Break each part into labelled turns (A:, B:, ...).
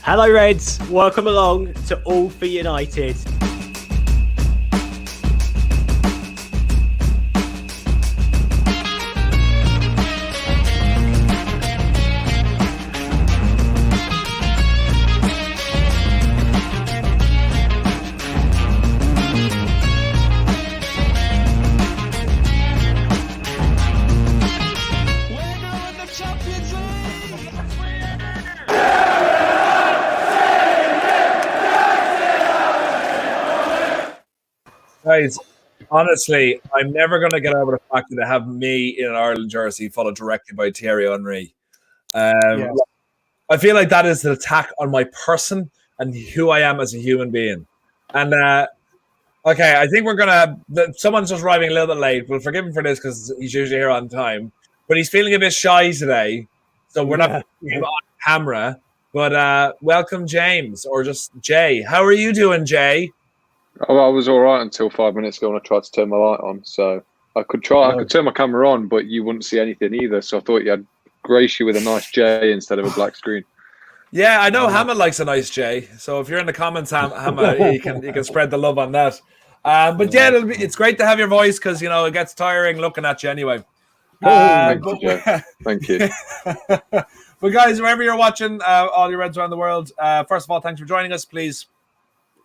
A: Hello Reds, welcome along to All for United.
B: Guys, honestly, I'm never going to get over the fact that they have me in an Ireland jersey followed directly by Thierry Henry. I feel like that is an attack on my person and who I am as a human being. And, okay, I think we're going to... Someone's just arriving a little bit late. We'll forgive him for this because he's usually here on time. But he's feeling a bit shy today, so we're not putting him on camera. But welcome, James, or just Jay. How are you doing, Jay?
C: Oh, I was all right until 5 minutes ago when I tried to turn my light on. So I could turn my camera on, but you wouldn't see anything either. So I thought I'd grace you with a nice J instead of a black screen.
B: Yeah, I know Hammer likes a nice J. So if you're in the comments, Hammer, you can spread the love on that. But yeah, it's great to have your voice because it gets tiring looking at you anyway.
C: Thank you.
B: But guys, wherever you're watching, all your Reds around the world, first of all, thanks for joining us. Please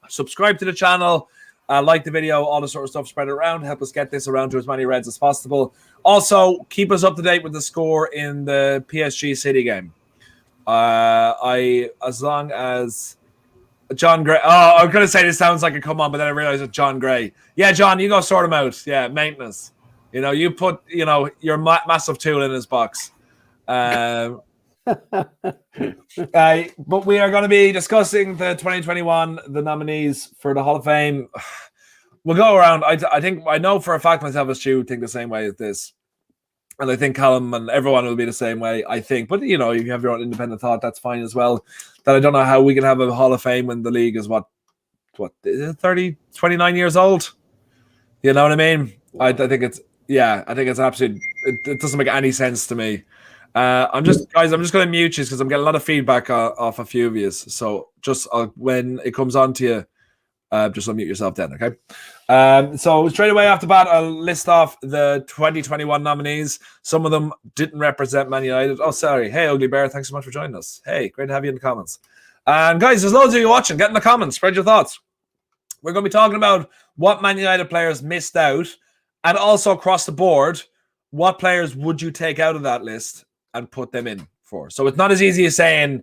B: subscribe to the channel, like the video, all the sort of stuff, spread it around, help us get this around to as many Reds as possible. Also, keep us up to date with the score in the PSG City game. As long as John Gray. Oh, I was going to say this sounds like a come on, but then I realized it's John Gray. Yeah, John, you go sort him out. Yeah, maintenance. You put your massive tool in his box. But we are going to be discussing the 2021, the nominees for the Hall of Fame. We'll go around. I know for a fact myself and Stu think the same way as this. And I think Callum and everyone will be the same way, I think. But, you have your own independent thought. That's fine as well. That I don't know how we can have a Hall of Fame when the league is, what 29 years old? You know what I mean? I think it's absolute. It doesn't make any sense to me. I'm just going to mute you because I'm getting a lot of feedback off a few of you. So just when it comes on to you, just unmute yourself then, okay? So straight away off the bat, I'll list off the 2021 nominees. Some of them didn't represent Man United. Oh, sorry. Hey, Ugly Bear, thanks so much for joining us. Hey, great to have you in the comments. And guys, there's loads of you watching. Get in the comments. Spread your thoughts. We're going to be talking about what Man United players missed out, and also across the board, what players would you take out of that list and put them in for? So it's not as easy as saying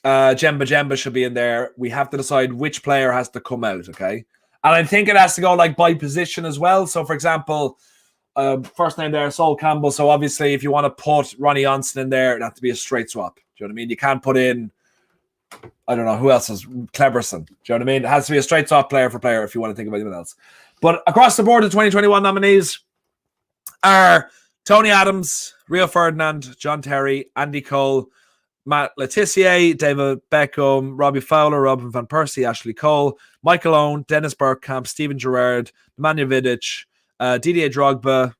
B: Jemba should be in there. We have to decide which player has to come out, okay? And I think it has to go by position as well. So, for example, first name there, Sol Campbell. So, obviously, if you want to put Ronnie Johnson in there, it'd have to be a straight swap. Do you know what I mean? You can't put in, I don't know, who else is Cleberson. Do you know what I mean? It has to be a straight swap player for player if you want to think of anyone else. But across the board, the 2021 nominees are Tony Adams, Rio Ferdinand, John Terry, Andy Cole, Matt Letitia, David Beckham, Robbie Fowler, Robin Van Persie, Ashley Cole, Michael Owen, Dennis Bergkamp, Steven Gerrard, Nemanja Vidic, Didier Drogba,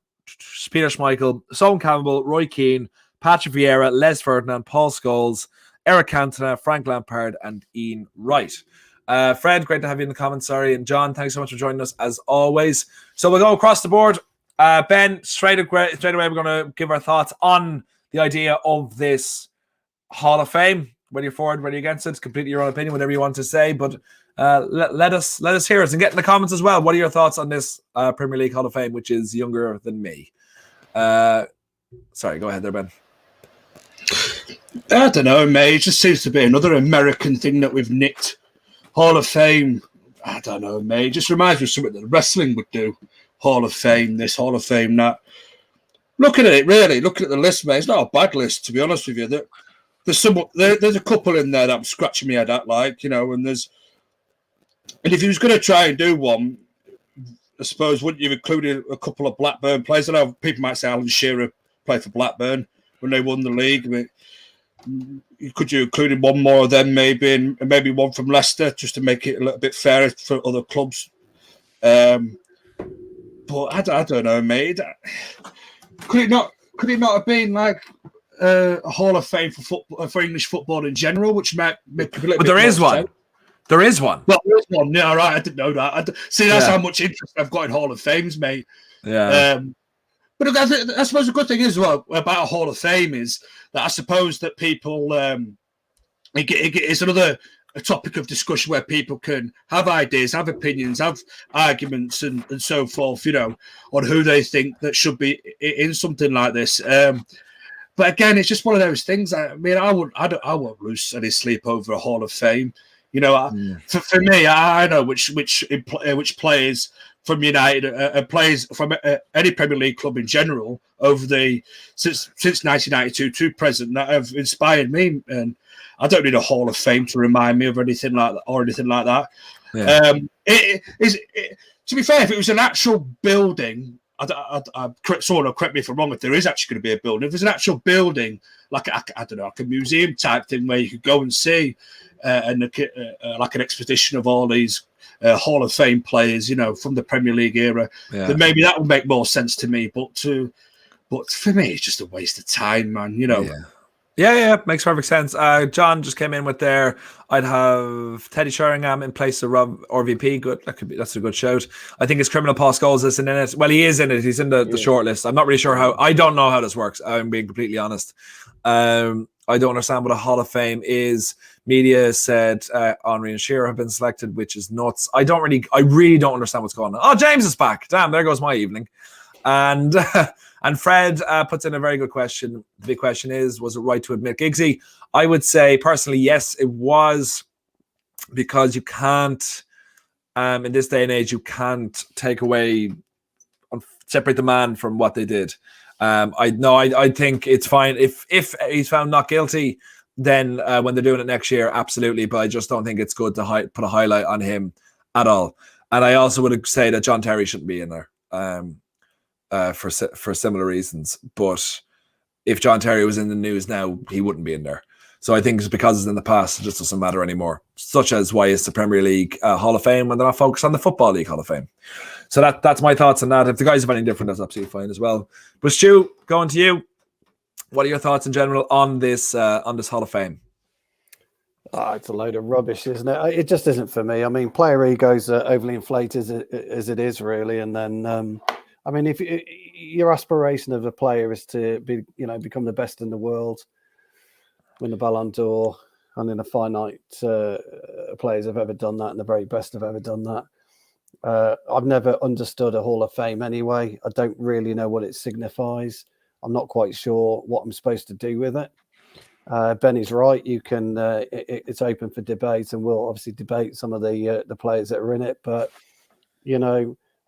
B: Peter Schmeichel, Sol Campbell, Roy Keane, Patrick Vieira, Les Ferdinand, Paul Scholes, Eric Cantona, Frank Lampard, and Ian Wright. Fred, great to have you in the comments. Sorry. And John, thanks so much for joining us as always. So we'll go across the board. Ben, straight away, we're going to give our thoughts on the idea of this Hall of Fame. Whether you're for it, whether you're against it, it's completely your own opinion, whatever you want to say. But let us hear it and get in the comments as well. What are your thoughts on this Premier League Hall of Fame, which is younger than me? Sorry, go ahead there, Ben.
D: I don't know, mate. It just seems to be another American thing that we've nicked. Hall of Fame. I don't know, mate. It just reminds me of something that wrestling would do. Hall of Fame, this Hall of Fame, that. Looking at it, really, looking at the list, mate, it's not a bad list, to be honest with you. There's a couple in there that I'm scratching my head at, and if he was going to try and do one, I suppose, wouldn't you include a couple of Blackburn players? I know people might say Alan Shearer played for Blackburn when they won the league. I mean, could you include one more of them, maybe, and maybe one from Leicester, just to make it a little bit fairer for other clubs? But I don't know, mate. Could it not have been like a Hall of Fame for football, for English football in general, which might make a little
B: But
D: bit
B: there is
D: more
B: one.
D: sense.
B: There is one.
D: Well, there is one. Yeah, all right. I didn't know that. See, that's
B: Yeah.
D: how much interest I've got in Hall of Fames, mate.
B: Yeah.
D: But I suppose a good thing as well about a Hall of Fame is that I suppose that people it's another a topic of discussion where people can have ideas, have opinions, have arguments, and so forth. You know, on who they think that should be in something like this. But again, it's just one of those things. I mean, I won't lose any sleep over a Hall of Fame. You know, for me, I know which players from United, players from any Premier League club in general over since 1992 to present that have inspired me, and I don't need a Hall of Fame to remind me of anything like that.
B: Yeah.
D: To be fair, if it was an actual building, someone will correct me if I'm wrong. If there is actually going to be a building, if there's an actual building, like I don't know, like a museum type thing where you could go and see, like an exposition of all these Hall of Fame players, you know, from the Premier League era, then maybe that would make more sense to me. But for me, it's just a waste of time, man. You know.
B: Yeah, makes perfect sense. John just came in with there. I'd have Teddy Sheringham in place of Rob RVP. Good, that's a good shout. I think his criminal Paul Scholes isn't in it. Well, he is in it. He's in the shortlist. I'm not really sure how. I don't know how this works. I'm being completely honest. I don't understand what a Hall of Fame is. Media said Henry and Shearer have been selected, which is nuts. I really don't understand what's going on. Oh, James is back. Damn, there goes my evening. And Fred puts in a very good question. The big question was it right to admit Giggsy? I would say personally, yes, it was, because you can't, in this day and age, you can't take away, separate the man from what they did. I think it's fine if he's found not guilty. Then when they're doing it next year, absolutely. But I just don't think it's good to put a highlight on him at all. And I also would say that John Terry shouldn't be in there. For similar reasons, but if John Terry was in the news now, he wouldn't be in there. So I think it's because it's in the past, it just doesn't matter anymore. Such as why is the Premier League Hall of Fame when they're not focused on the Football League Hall of Fame? So that's my thoughts on that. If the guys have anything different, that's absolutely fine as well. But Stu, going to you, what are your thoughts in general on this Hall of Fame?
E: It's a load of rubbish, isn't it? It just isn't for me. I mean, player egos are overly inflated as it is, really, and then. I mean, if your aspiration of a player is to become the best in the world, win the Ballon d'Or, and in a finite players have ever done that, and the very best have ever done that. I've never understood a Hall of Fame anyway. I don't really know what it signifies. I'm not quite sure what I'm supposed to do with it. Benny's right. You can. It's open for debate, and we'll obviously debate some of the players that are in it. But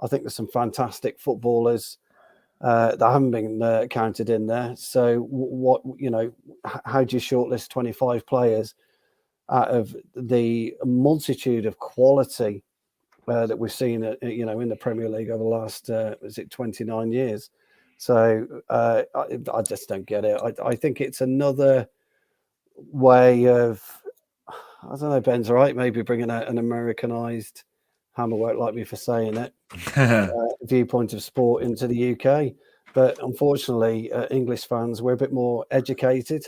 E: I think there's some fantastic footballers that haven't been counted in there. So how do you shortlist 25 players out of the multitude of quality that we've seen, in the Premier League over the last, 29 years? So I just don't get it. I think it's another way of, I don't know, Ben's right, maybe bringing out an Americanized, Hammer won't like me for saying it, viewpoint of sport into the UK. But unfortunately, English fans, we're a bit more educated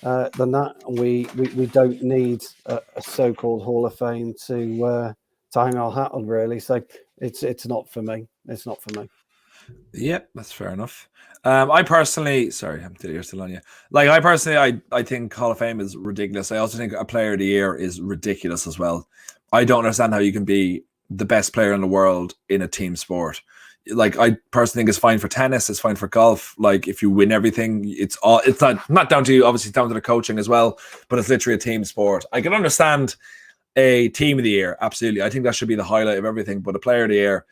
E: than that. And we don't need a so-called Hall of Fame to hang our hat on, really. So it's not for me. It's not for me.
B: Yep, that's fair enough. I personally, sorry, I'm still on you. I think Hall of Fame is ridiculous. I also think a Player of the Year is ridiculous as well. I don't understand how you can be the best player in the world in a team sport. Like, I personally think it's fine for tennis, it's fine for golf. Like, if you win everything, it's not down to you, obviously it's down to the coaching as well, but it's literally a team sport. I can understand a Team of the Year, absolutely. I think that should be the highlight of everything. But a Player of the Year,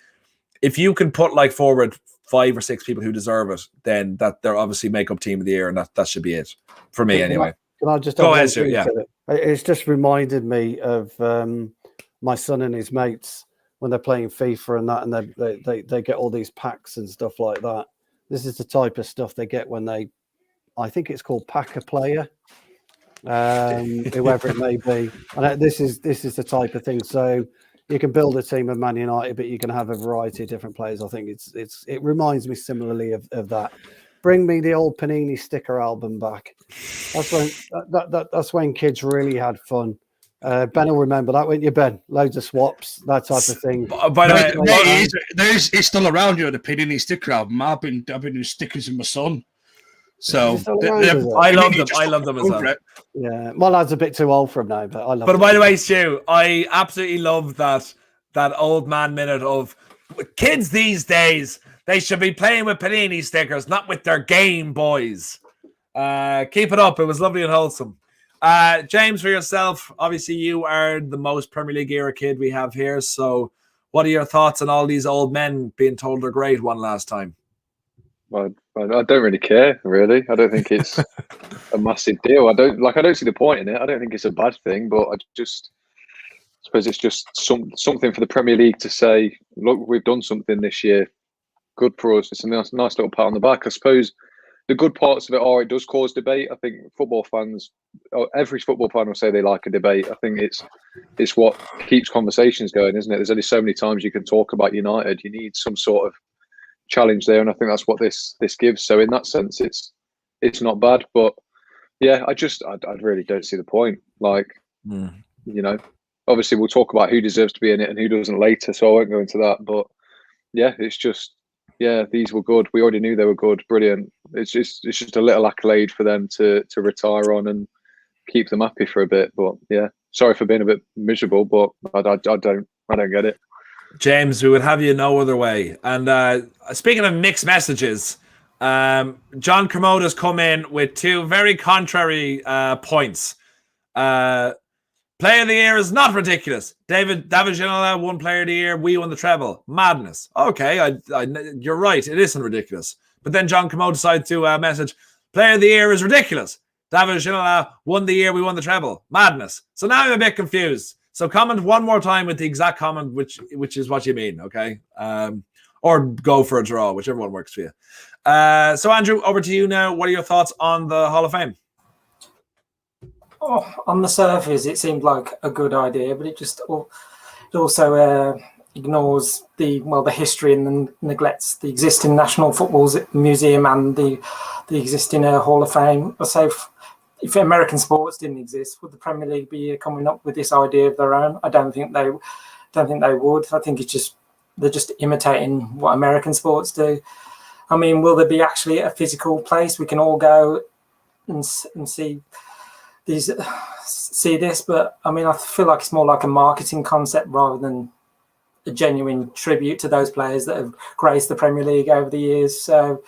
B: if you can put forward 5 or 6 people who deserve it, then that they're obviously make up Team of the Year, and that should be it for me anyway.
E: Can I just
B: go ahead, Stu? Yeah.
E: It's just reminded me of my son and his mates when they're playing FIFA and that, and they get all these packs and stuff like that. This is the type of stuff they get when I think it's called Pack a Player, whoever it may be. And this is the type of thing. So you can build a team of Man United, but you can have a variety of different players. I think it reminds me similarly of that. Bring me the old Panini sticker album back. That's when that's when kids really had fun. Ben will remember that, won't you, Ben? Loads of swaps, that type of thing.
B: By the way,
D: it's still around you, the Panini sticker album. I've been doing stickers with my son. So
B: I love them. I love them as well.
E: Yeah, my lad's a bit too old for him now, but I love.
B: But by the way, Stu, I absolutely love that old man minute of kids these days. They should be playing with Panini stickers, not with their Game Boys. Keep it up. It was lovely and wholesome. James, for yourself, obviously you are the most Premier League era kid we have here. So what are your thoughts on all these old men being told they're great one last time?
C: Well, I don't really care, really. I don't think it's a massive deal. I don't see the point in it. I don't think it's a bad thing, but I suppose it's just something for the Premier League to say, look, we've done something this year. Good for us. It's a nice little pat on the back. I suppose the good parts of it are it does cause debate. I think football fans, every football fan will say they like a debate. I think it's what keeps conversations going, isn't it? There's only so many times you can talk about United. You need some sort of challenge there, and I think that's what this gives. So in that sense, it's not bad. But yeah, I really don't see the point. Like, you know, obviously we'll talk about who deserves to be in it and who doesn't later, so I won't go into that. But yeah, it's just. Yeah, these were good. We already knew they were good. Brilliant. It's just a little accolade for them to retire on and keep them happy for a bit. But yeah, sorry for being a bit miserable, but I don't get it.
B: James, we would have you no other way. And speaking of mixed messages, John Kermoda's come in with two very contrary points. Player of the year is not ridiculous. David Ginola won Player of the Year. We won the treble. Madness. Okay, you're right. It isn't ridiculous. But then John Kermoda decided to message, Player of the Year is ridiculous. David Ginola won the year. We won the treble. Madness. So now I'm a bit confused. So comment one more time with the exact comment, which is what you mean, okay? Or go for a draw, whichever one works for you. So Andrew, over to you now. What are your thoughts on the Hall of Fame?
F: Oh, on the surface, it seemed like a good idea, but it also ignores the history and neglects the existing National Football Museum and the existing Hall of Fame. I say, if American sports didn't exist, would the Premier League be coming up with this idea of their own? I don't think they would. I think they're just imitating what American sports do. I mean, will there be actually a physical place we can all go and see this? But I mean, I feel like it's more like a marketing concept rather than a genuine tribute to those players that have graced the Premier League over the years. So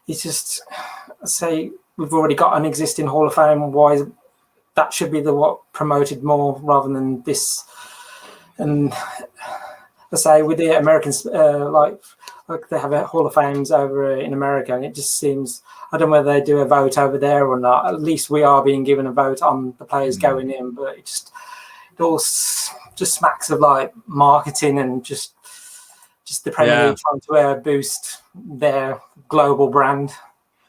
F: it's just, I say, we've already got an existing Hall of Fame. Why that should be what promoted more rather than this? And I say with the Americans, like they have a Hall of Fames over in America, and it just seems, I don't know whether they do a vote over there or not. At least we are being given a vote on the players going in, but it all just smacks of like marketing and just the Premier League trying to boost their global brand.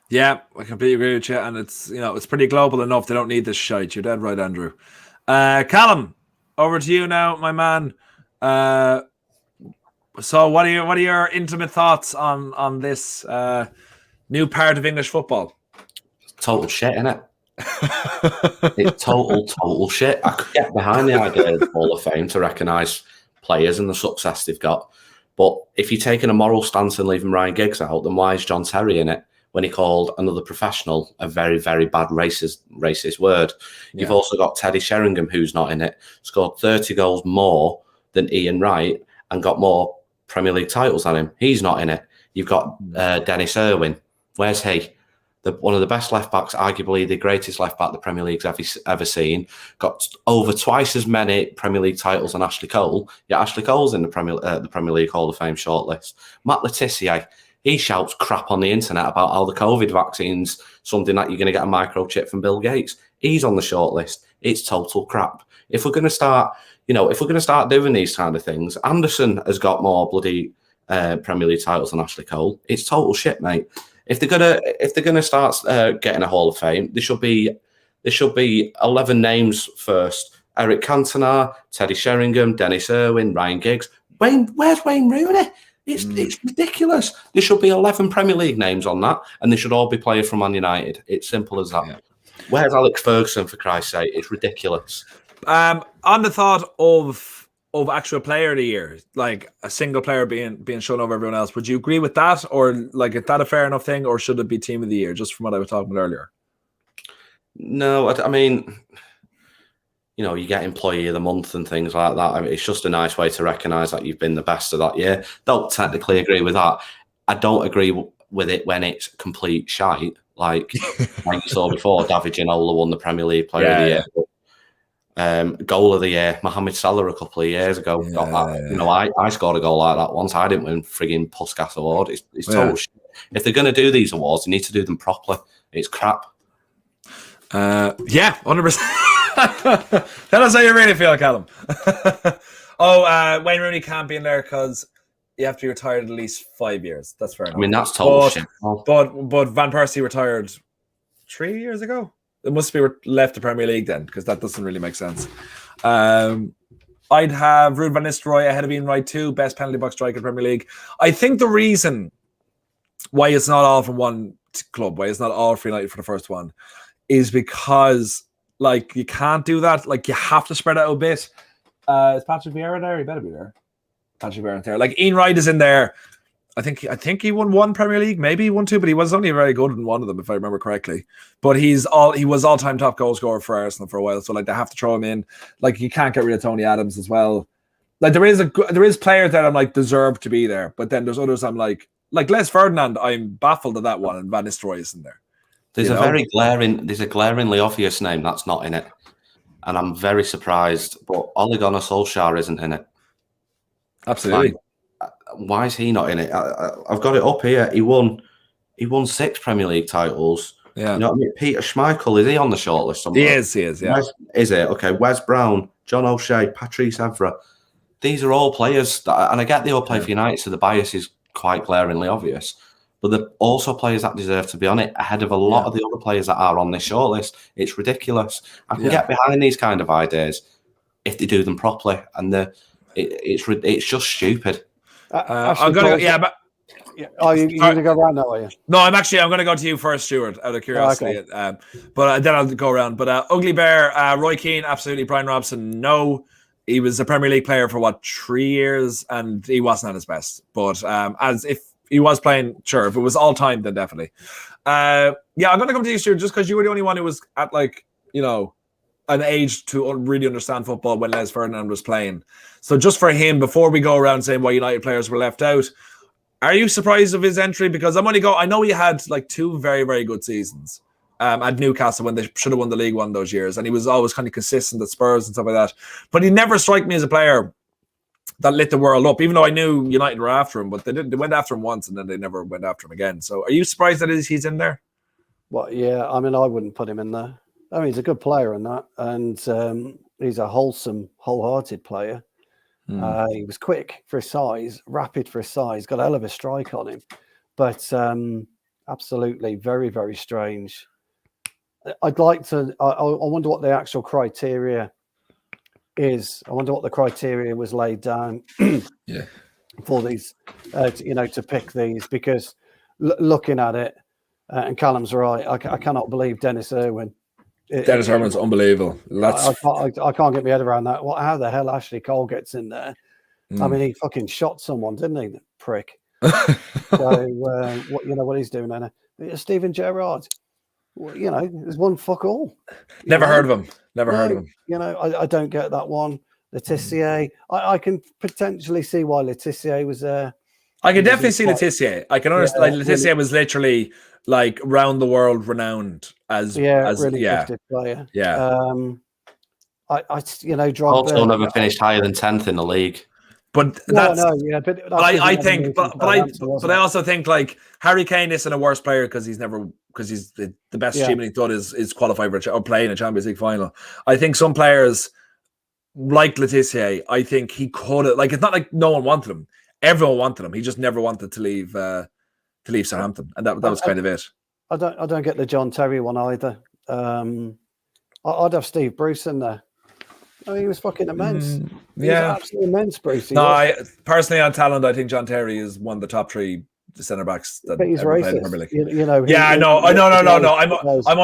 B: Yeah, I completely agree with you, and it's pretty global enough. They don't need this shite. You're dead right, Andrew. Callum, over to you now, my man. So what are your intimate thoughts on this new part of English football?
G: Total shit, innit? It's total shit. I could get behind the idea of the Hall of Fame to recognise players and the success they've got. But if you're taking a moral stance and leaving Ryan Giggs out, then why is John Terry in it when he called another professional a very, very bad racist word? Yeah. You've also got Teddy Sheringham, who's not in it, scored 30 goals more than Ian Wright and got more Premier League titles than him. He's not in it. You've got Dennis Irwin. Where's he? One of the best left-backs, arguably the greatest left-back the Premier League's ever seen. Got over twice as many Premier League titles than Ashley Cole. Yeah, Ashley Cole's in the Premier League Hall of Fame shortlist. Matt Letizia, he shouts crap on the internet about how the COVID vaccine's something that you're going to get a microchip from Bill Gates. He's on the shortlist. It's total crap. If we're going to start doing these kind of things, Anderson has got more bloody Premier League titles than Ashley Cole. It's total shit, mate. If they're gonna start getting a Hall of Fame, there should be 11 names first: Eric Cantona, Teddy Sheringham, Dennis Irwin, Ryan Giggs. Where's Wayne Rooney? It's ridiculous. There should be 11 Premier League names on that, and they should all be players from Man United. It's simple as that. Yeah. Where's Alex Ferguson, for Christ's sake? It's ridiculous.
B: On the thought of actual player of the year, like a single player being shown over everyone else, would you agree with that, or like is that a fair enough thing, or should it be team of the year? Just from what I was talking about earlier.
G: No, I mean, you know, you get employee of the month and things like that. I mean, it's just a nice way to recognise that you've been the best of that year. Don't technically agree with that. I don't agree with it when it's complete shite. Like you saw before, David Ginola won the Premier League Player of the Year. Goal of the year, Mohamed Salah a couple of years ago got that. You know, I scored a goal like that once. I didn't win frigging Puskas award. It's total shit. If they're going to do these awards, they need to do them properly. It's crap.
B: 100%. Tell us how you really feel, Callum. Wayne Rooney can't be in there because you have to be retired at least 5 years. That's fair enough.
G: I mean, that's total shit.
B: But Van Persie retired 3 years ago. It must be left the Premier League then, because that doesn't really make sense. I'd have Ruud van Nistelrooy ahead of Ian Wright too, best penalty box striker in the Premier League. I think the reason why it's not all from one club, why it's not all for United for the first one, is because like you can't do that. Like you have to spread out a bit. Is Patrick Vieira there? He better be there. Patrick Vieira there. Like Ian Wright is in there. I think he won one Premier League, maybe he won two, but he was only very good in one of them, if I remember correctly. But he was all-time top goal scorer for Arsenal for a while, so like they have to throw him in. Like you can't get rid of Tony Adams as well. Like there is players that I'm like deserve to be there, but then there's others I'm like Les Ferdinand. I'm baffled at that one, and Van Nistelrooy isn't there.
G: There's a glaringly obvious name that's not in it, and I'm very surprised. But Ole Gunnar Solskjaer isn't in it.
B: Absolutely.
G: Why is he not in it? I've got it up here. He won 6 Premier League titles.
B: Yeah.
G: You know what I mean? Peter Schmeichel, is he on the shortlist somewhere?
B: He is. Yeah.
G: Is it? Okay. Wes Brown, John O'Shea, Patrice Evra. These are all players and I get they all play for United, so the bias is quite glaringly obvious. But they're also players that deserve to be on it ahead of a lot of the other players that are on this shortlist. It's ridiculous. I can get behind these kind of ideas if they do them properly, and it's just stupid.
B: I'm gonna go.
E: You're gonna go around that way?
B: No, I'm gonna go to you first, Stuart, out of curiosity. Okay. But then I'll go around. But Ugly Bear, Roy Keane, absolutely. Brian Robson, no. He was a Premier League player for 3 years, and he wasn't at his best. But as if he was playing, sure. If it was all time, then definitely. I'm gonna come to you, Stuart, just because you were the only one who was at an age to really understand football when Les Ferdinand was playing. So just for him, before we go around saying why United players were left out, are you surprised of his entry? Because I know he had 2 very, very good seasons at Newcastle when they should have won the League one those years, and he was always kind of consistent at Spurs and stuff like that. But he never struck me as a player that lit the world up, even though I knew United were after him, but they went after him once and then they never went after him again. So are you surprised that he's in there?
E: Well, yeah, I mean, I wouldn't put him in there. I mean, he's a good player in that, and he's a wholesome, wholehearted player. He was quick for his size, rapid for his size, got a hell of a strike on him, but absolutely very, very strange. I'd like to. I wonder what the actual criteria is. I wonder what the criteria was laid down for these, to pick these, because looking at it, and Callum's right. I cannot believe Dennis Irwin.
B: Dennis Irwin's unbelievable.
E: I can't get my head around that. How the hell Ashley Cole gets in there? I mean, he fucking shot someone, didn't he? The prick. So what he's doing there? Steven Gerrard. There's one fuck all.
B: Never heard of him. Heard of him.
E: I don't get that one. Letitia. I can potentially see why Letitia was there.
B: I can definitely see Letitia. I can understand. Letitia was literally round the world renowned as
E: really gifted player.
B: Yeah.
E: Drogba
G: also never finished higher than 10th in the league.
B: But I also think Harry Kane isn't a worse player because he's the best achievement he's done is qualify for or play in a Champions League final. I think some players like Letitia, I think he could have, it's not like no one wanted him. Everyone wanted him. He just never wanted to leave Southampton, and that was kind of it.
E: I don't get the John Terry one either. I'd have Steve Bruce in there. I mean, he was fucking immense. He
B: yeah.
E: was absolutely immense, Bruce.
B: No, I personally on talent, I think John Terry is one of the top 3 centre backs that
E: But he's
B: ever played in the
E: racist.
B: Premier League.
E: You know.
B: Yeah, I know. No. I'm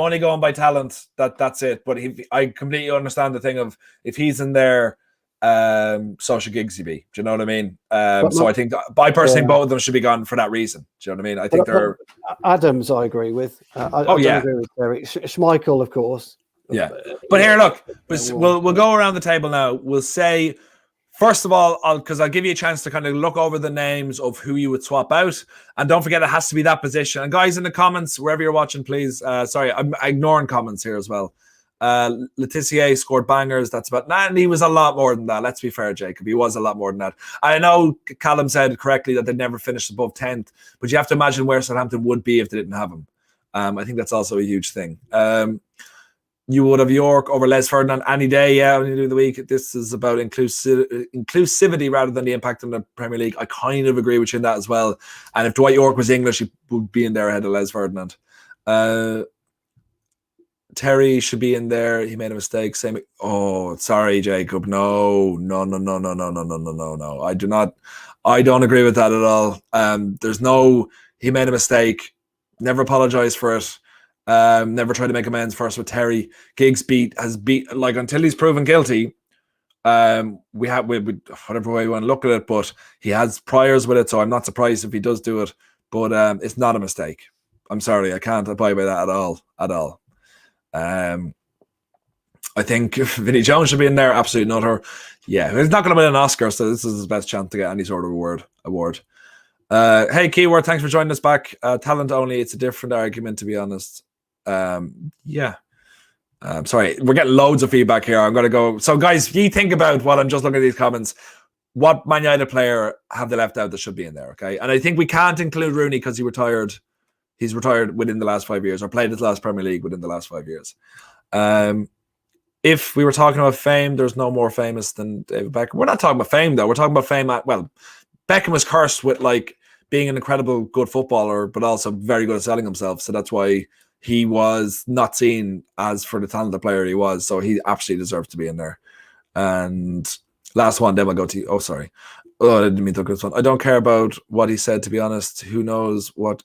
B: only going by talent. That's it. But I completely understand the thing of if he's in there, social gigs he be. Do you know what I mean? So I think I personally think both of them should be gone for that reason. Do you know what I mean? I think they're
E: Adams. I agree with. I don't agree with Terry. Schmeichel, of course.
B: Yeah, but here, look, we'll go around the table now. We'll say, first of all, because I'll give you a chance to kind of look over the names of who you would swap out, and don't forget it has to be that position. And guys, in the comments, wherever you're watching, please. Sorry, I'm ignoring comments here as well. Letitia scored bangers. That's about. And he was a lot more than that. Let's be fair, Jacob. He was a lot more than that. I know Callum said correctly that they never finished above 10th, but you have to imagine where Southampton would be if they didn't have him. I think that's also a huge thing. You would have York over Les Ferdinand any day, yeah, when you do the week. This is about inclusivity rather than the impact on the Premier League. I kind of agree with you in that as well. And if Dwight York was English, he would be in there ahead of Les Ferdinand. Terry should be in there. He made a mistake. Same. Oh, sorry, Jacob. No. I don't agree with that at all. He made a mistake. Never apologized for it. Never tried to make amends first with Terry. Giggs until he's proven guilty. We whatever way you want to look at it, but he has priors with it, so I'm not surprised if he does do it. But it's not a mistake. I'm sorry, I can't abide by that at all. I think Vinnie Jones should be in there. Absolute nutter. Yeah, he's not going to win an Oscar, so this is his best chance to get any sort of award. Hey, Keyword, thanks for joining us back. Talent only, it's a different argument, to be honest. Sorry, we're getting loads of feedback here. I'm going to go. So, guys, you think about while I'm just looking at these comments, what Man United player have they left out that should be in there, okay? And I think we can't include Rooney because he retired. He's retired within the last 5 years or played his last Premier League within the last 5 years. If we were talking about fame, there's no more famous than David Beckham. We're not talking about fame, though. We're talking about fame Beckham was cursed with being an incredible good footballer, but also very good at selling himself. So that's why he was not seen as for the talented player he was. So he absolutely deserved to be in there. And last one, then we'll go to you. Oh, sorry. Oh, I didn't mean to look at this one. I don't care about what he said, to be honest. Who knows what...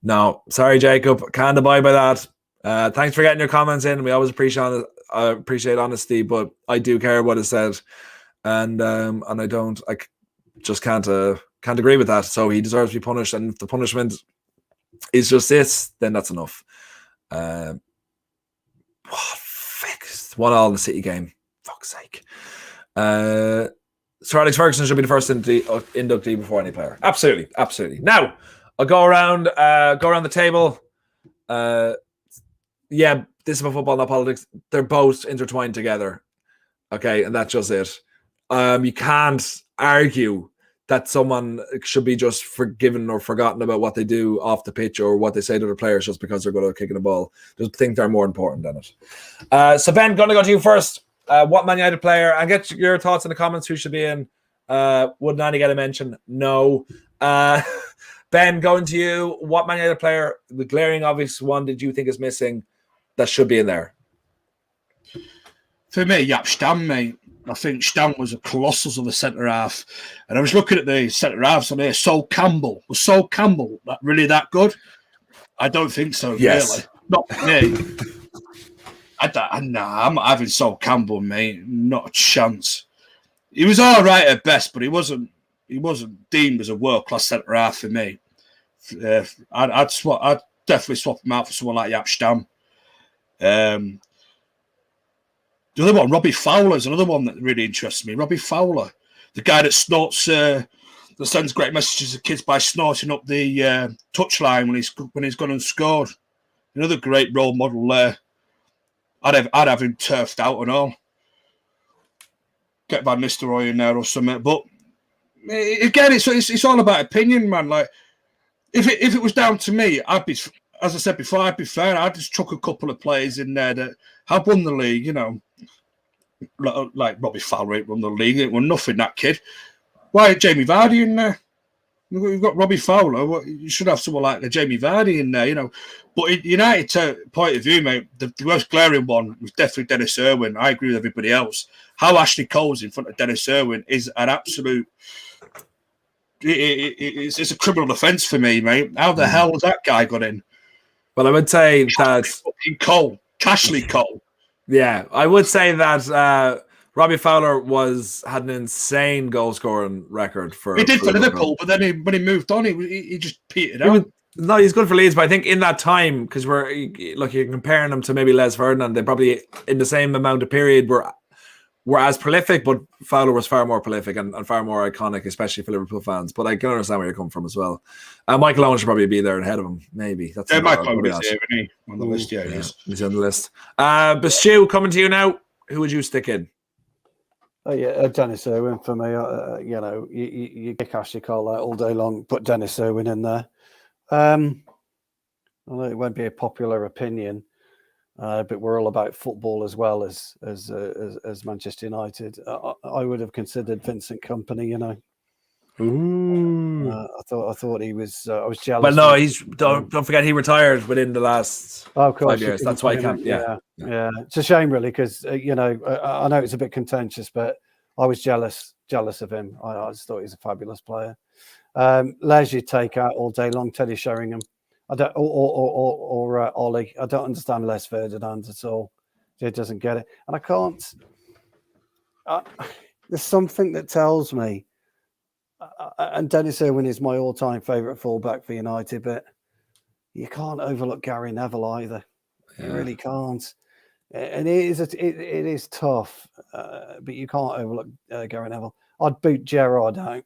B: No, sorry, Jacob. Can't abide by that. Thanks for getting your comments in. We always appreciate honesty, but I do care what is said. And I just can't agree with that. So he deserves to be punished, and if the punishment is just this, then that's enough. 1-1 in the City game. Fuck's sake. Sir Alex Ferguson should be the first inductee before any player. Absolutely. Now I'll go around the table. Yeah, this is about football, not politics. They're both intertwined together. Okay, and that's just it. You can't argue that someone should be just forgiven or forgotten about what they do off the pitch or what they say to their players just because they're good at kicking the ball. Just think they're more important than it. So Ben, going to go to you first. What Man United player? And get your thoughts in the comments. Who should be in? Would Nani get a mention? No. Ben, going to you. What Man United player, the glaring obvious one, did you think is missing that should be in there?
D: For me, Jaap Stam, mate. I think Stam was a colossus of the centre half. And I was looking at the centre halves on here. Sol Campbell. Was Sol Campbell really that good? I don't think so,
B: yes.
D: Really. Not me. I'm not having Sol Campbell, mate. Not a chance. He was all right at best, but he wasn't deemed as a world-class centre half for me. I'd definitely swap him out for someone like Jaap Stam. The other one, Robbie Fowler, is another one that really interests me. Robbie Fowler, the guy that snorts, that sends great messages to kids by snorting up the touchline when he's gone and scored. Another great role model there. I'd have him turfed out and all. Get Van Nistelrooy in there or something. But again, it's all about opinion, man. Like if it was down to me, I'd be, as I said before, I'd be fair. I'd just chuck a couple of players in there that have won the league, you know. Like Robbie Fowler ain't won the league. It won nothing, that kid. Why ain't Jamie Vardy in there? We've got Robbie Fowler. You should have someone like Jamie Vardy in there, you know. But in United's point of view, mate, the most glaring one was definitely Dennis Irwin. I agree with everybody else. How Ashley Cole's in front of Dennis Irwin is an absolute... It's a criminal offence for me, mate. How the hell was that guy got in?
B: Well, I would say that...
D: Cole. Cashley Cole.
B: Yeah, I would say that... Robbie Fowler had an insane goal scoring record for.
D: He did for Liverpool, but then when he moved on, he just petered out.
B: No, he's good for Leeds, but I think in that time, because you're comparing him to maybe Les Ferdinand, they probably in the same amount of period were as prolific, but Fowler was far more prolific and far more iconic, especially for Liverpool fans. But I can understand where you're coming from as well. Michael Owen should probably be there ahead of him, maybe. That's
D: Michael Owen is here, isn't he? On the list, yeah, he is.
B: He's on the list. But Stu, coming to you now. Who would you stick in?
E: Oh yeah, Dennis Irwin for me. You know, you kick Ashley Cole out all day long, put Dennis Irwin in there. Although it won't be a popular opinion, but we're all about football as well as Manchester United. I would have considered Vincent Kompany. You know,
B: ooh,
E: I thought he was. I was jealous.
B: Well, no, he's don't forget he retired within the last 5 years. That's why he can't. Yeah.
E: It's a shame, really, because you know I know it's a bit contentious, but I was jealous of him. I just thought he was a fabulous player. Les you take out all day long. Teddy Sheringham, I don't, or Ollie. I don't understand Les Ferdinand at all. He doesn't get it, and I can't. There's something that tells me. And Dennis Irwin is my all-time favourite fullback for United, but you can't overlook Gary Neville either. Yeah. You really can't. And it is tough, but you can't overlook Gary Neville. I'd boot Gerrard out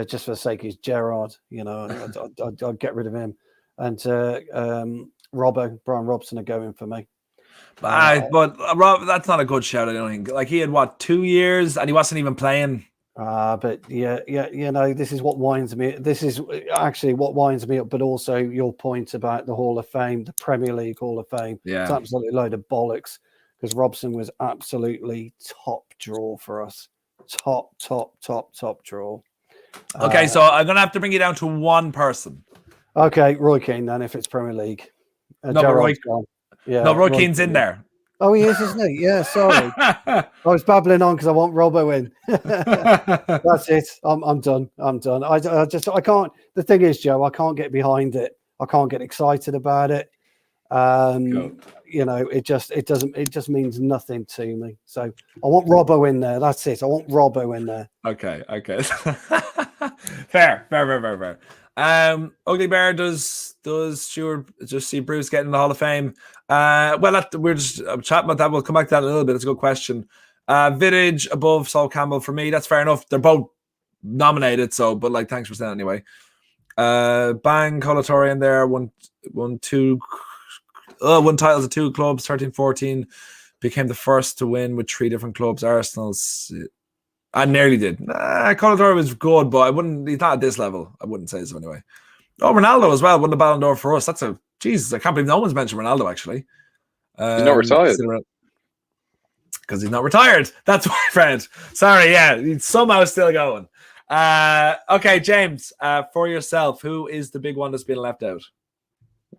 E: just for the sake he's Gerrard. You know, I'd get rid of him. And Brian Robson are going for me.
B: But Rob, that's not a good shout. I don't think. Like he had 2 years and he wasn't even playing.
E: But yeah, you know, this is what winds me. This is actually what winds me up. But also your point about the Hall of Fame, the Premier League Hall of Fame.
B: Yeah,
E: it's absolutely a load of bollocks because Robson was absolutely top draw for us. Top draw.
B: Okay, so I'm gonna have to bring you down to one person.
E: Okay, Roy Keane then, if it's Premier League.
B: No, Roy Keane's in there.
E: Oh, he is, isn't he? Yeah, sorry. I was babbling on because I want Robbo in. That's it. I'm done. I can't. The thing is, Joe, I can't get behind it. I can't get excited about it. You know, it just means nothing to me. So I want Robbo in there. That's it. I want Robbo in there.
B: Okay. Fair. Ugly Bear, does Stuart just see Bruce getting the Hall of Fame? We're just chatting about that. We'll come back to that in a little bit. It's a good question. Vidic above Sol Campbell for me. That's fair enough. They're both nominated, but thanks for saying it anyway. Bang Colatori in there. Won titles at 2 clubs. 13-14 became the first to win with 3 different clubs. Arsenal's. I nearly did. Colatori was good, but he's not at this level. I wouldn't say so anyway. Oh, Ronaldo as well won the Ballon d'Or for us. That's Jesus. I can't believe no one's mentioned Ronaldo actually.
C: He's not retired.
B: Because he's not retired. That's why, Fred. Sorry, yeah. He's somehow still going. Okay, James, for yourself, who is the big one that's been left out?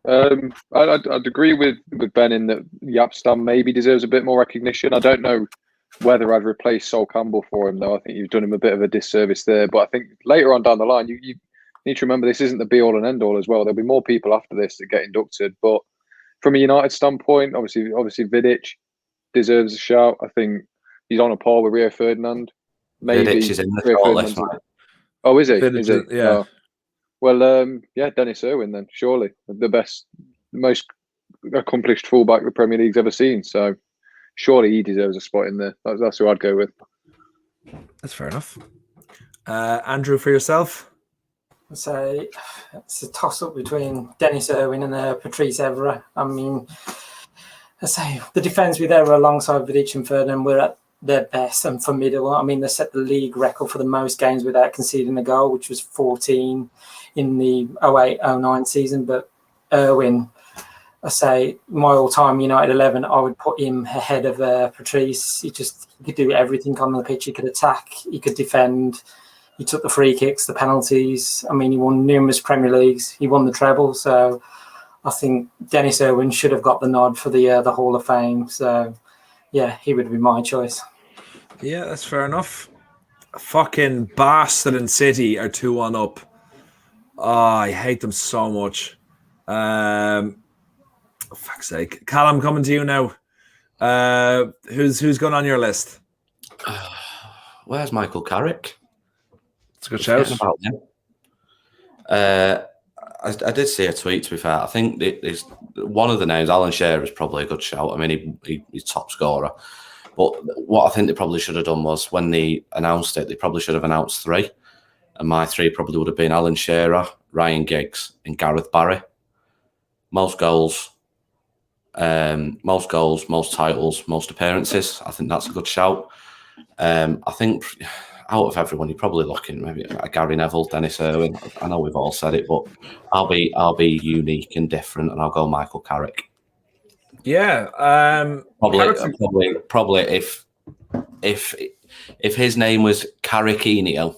C: I'd agree with Ben in that Yapstam maybe deserves a bit more recognition. I don't know whether I'd replace Sol Campbell for him, though. I think you've done him a bit of a disservice there. But I think later on down the line, you need to remember this isn't the be-all and end-all as well. There'll be more people after this that get inducted. But from a United standpoint, obviously Vidic deserves a shout. I think he's on a par with Rio Ferdinand. Maybe
G: Vidic is in the shortlist.
C: Oh, is he?
B: Vidic,
C: is he?
B: Yeah.
C: Oh. Well, Dennis Irwin then, surely. The most accomplished fullback the Premier League's ever seen. So surely he deserves a spot in there. That's who I'd go with.
B: That's fair enough. Andrew, for yourself?
F: I'd say it's a toss-up between Dennis Irwin and Patrice Evra. I mean, I say the defence we there were alongside Vidic and Ferdinand were at their best and formidable. I mean, they set the league record for the most games without conceding a goal, which was 14 in the 08-09 season. But Irwin, I say my all-time United 11, I would put him ahead of Patrice. He could do everything on the pitch. He could attack, he could defend, He took the free kicks, the penalties. I mean, he won numerous Premier Leagues. He won the treble. So I think Dennis Irwin should have got the nod for the Hall of Fame. So, yeah, he would be my choice.
B: Yeah, that's fair enough. Fucking Bastard and City are 2-1 up. Oh, I hate them so much. For fuck's sake. Callum, coming to you now. Who's going on your list?
G: Where's Michael Carrick?
B: It's a good shout.
G: About him. I did see a tweet, to be fair. I think it's one of the names, Alan Shearer, is probably a good shout. I mean, he's top scorer. But what I think they probably should have done was when they announced it, they probably should have announced 3. And my 3 probably would have been Alan Shearer, Ryan Giggs, and Gareth Barry. Most goals, most titles, most appearances. I think that's a good shout. I think out of everyone, you're probably looking maybe at Gary Neville, Dennis Irwin. I know we've all said it, but I'll be unique and different, and I'll go Michael Carrick.
B: Yeah,
G: probably if his name was Carrickinho,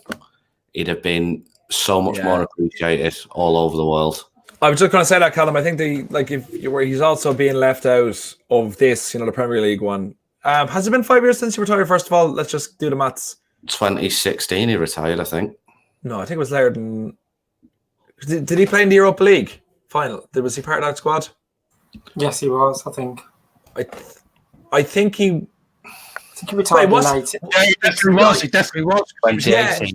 G: he'd have been so much more appreciated all over the world.
B: I was just going to say that, Callum. I think he's also being left out of this, the Premier League one. Has it been 5 years since he retired? First of all, let's just do the maths.
G: 2016, he retired, I think.
B: No, I think it was later than. Did he play in the Europa League final? Was he part of that squad?
F: Yes, he was. I think.
B: I think he.
F: Retired in late.
D: Yeah, he definitely was.
G: 2018.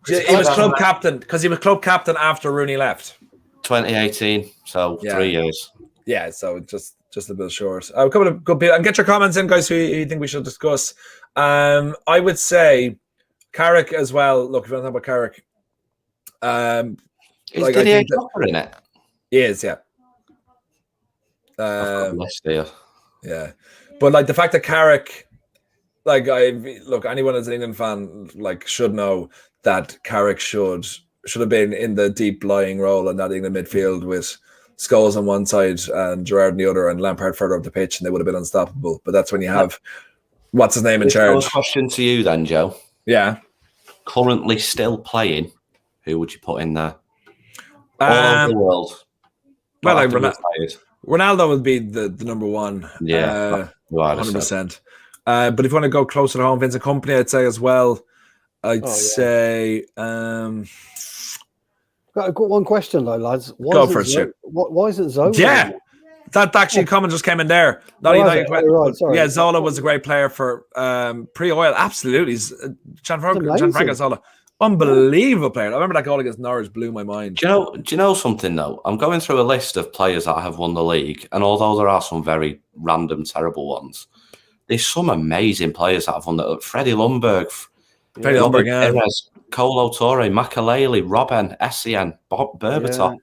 B: Yeah, he was club captain because he was club captain after Rooney left.
G: 2018, so 3 years.
B: Yeah, so just a bit short. A couple of good people. And get your comments in, guys, who you think we should discuss. I would say Carrick as well. Look, if you want to talk about Carrick.
G: Is Didier Drogba in it?
B: He is, yeah. Yeah. But the fact that Carrick, anyone as an England fan should know that Carrick should have been in the deep lying role in that England midfield with Scholes on one side and Gerrard on the other and Lampard further up the pitch, and they would have been unstoppable. But that's when you have what's his name in charge.
G: Question to you then, Joe.
B: Yeah.
G: Currently still playing, who would you put in there? All over the world.
B: Well, Ronaldo would be the number one.
G: Yeah,
B: 100%. But if you want to go closer to home, Vincent Kompany, I'd say as well. I'd say.
E: Got one question though, lads.
B: Go for it,
E: Why isn't Zola?
B: Yeah, that actually comment just came in there. Yeah, Zola was a great player for pre-oil. Absolutely, Gianfranco Zola, unbelievable player. I remember that goal against Norwich blew my mind.
G: Do you know something though? I'm going through a list of players that have won the league, and although there are some very random, terrible ones, there's some amazing players that have won the. Freddie Ljungberg, Perez, Kolo Touré, Makaleli, Robben, Essien, Bob Berbatov.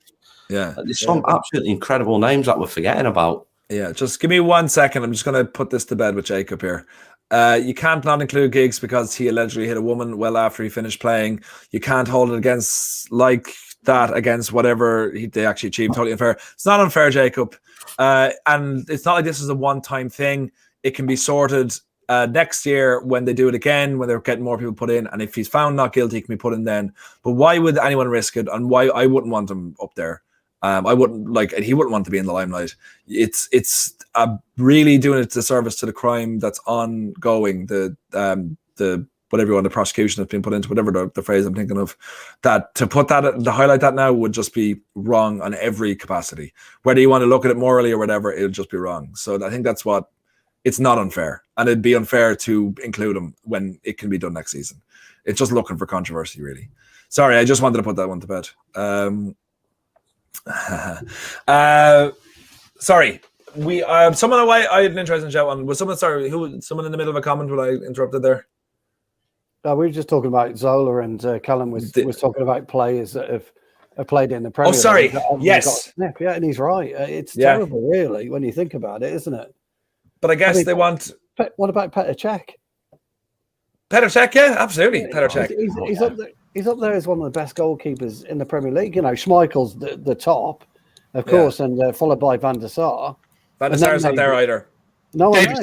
B: Yeah.
G: There's some absolutely incredible names that we're forgetting about.
B: Yeah, just give me 1 second. I'm just going to put this to bed with Jacob here. You can't not include Giggs because he allegedly hit a woman well after he finished playing. You can't hold it against against whatever they actually achieved. Totally unfair. It's not unfair, Jacob. And it's not like this is a one-time thing. It can be sorted next year when they do it again, when they're getting more people put in. And if he's found not guilty, he can be put in then. But why would anyone risk it? And why I wouldn't want him up there. I wouldn't and he wouldn't want to be in the limelight. It's really doing it to service to the crime that's ongoing. The whatever the prosecution that's been put into, whatever the phrase I'm thinking of, that to highlight that now would just be wrong on every capacity. Whether you want to look at it morally or whatever, it'll just be wrong. So I think that's what. It's not unfair, and it'd be unfair to include him when it can be done next season. It's just looking for controversy, really. Sorry, I just wanted to put that one to bed. Sorry, someone I had an interesting chat on. Was someone someone in the middle of a comment when I interrupted there?
E: No, we were just talking about Zola, and Callum was talking about players that have played in the Premier League.
B: Oh, sorry. Yes.
E: Yeah, and he's right. It's terrible, really, when you think about it, isn't it?
B: But I guess they want.
E: What about Petr Cech?
B: Petr Cech, yeah, absolutely. Petr Cech.
E: He's up there. He's up there as one of the best goalkeepers in the Premier League. Schmeichel's the top, of course, and followed by Van der Sar.
B: Van der Sar's not there either.
E: No, I know.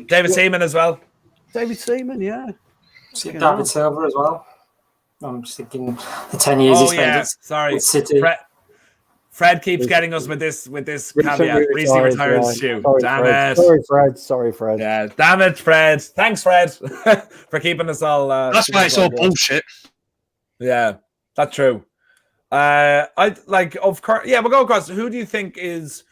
B: David Seaman as well.
E: David Seaman, yeah.
F: David Silva as well. I'm just thinking the 10 years he spent at City.
B: Fred keeps getting us with this caveat. Recently retired Stu. Damn it.
E: Sorry, Fred.
B: Yeah, damn it, Fred. Thanks, Fred, for keeping us all.
D: That's why it's all bullshit.
B: Yeah, that's true. We'll go across. Who do you think is,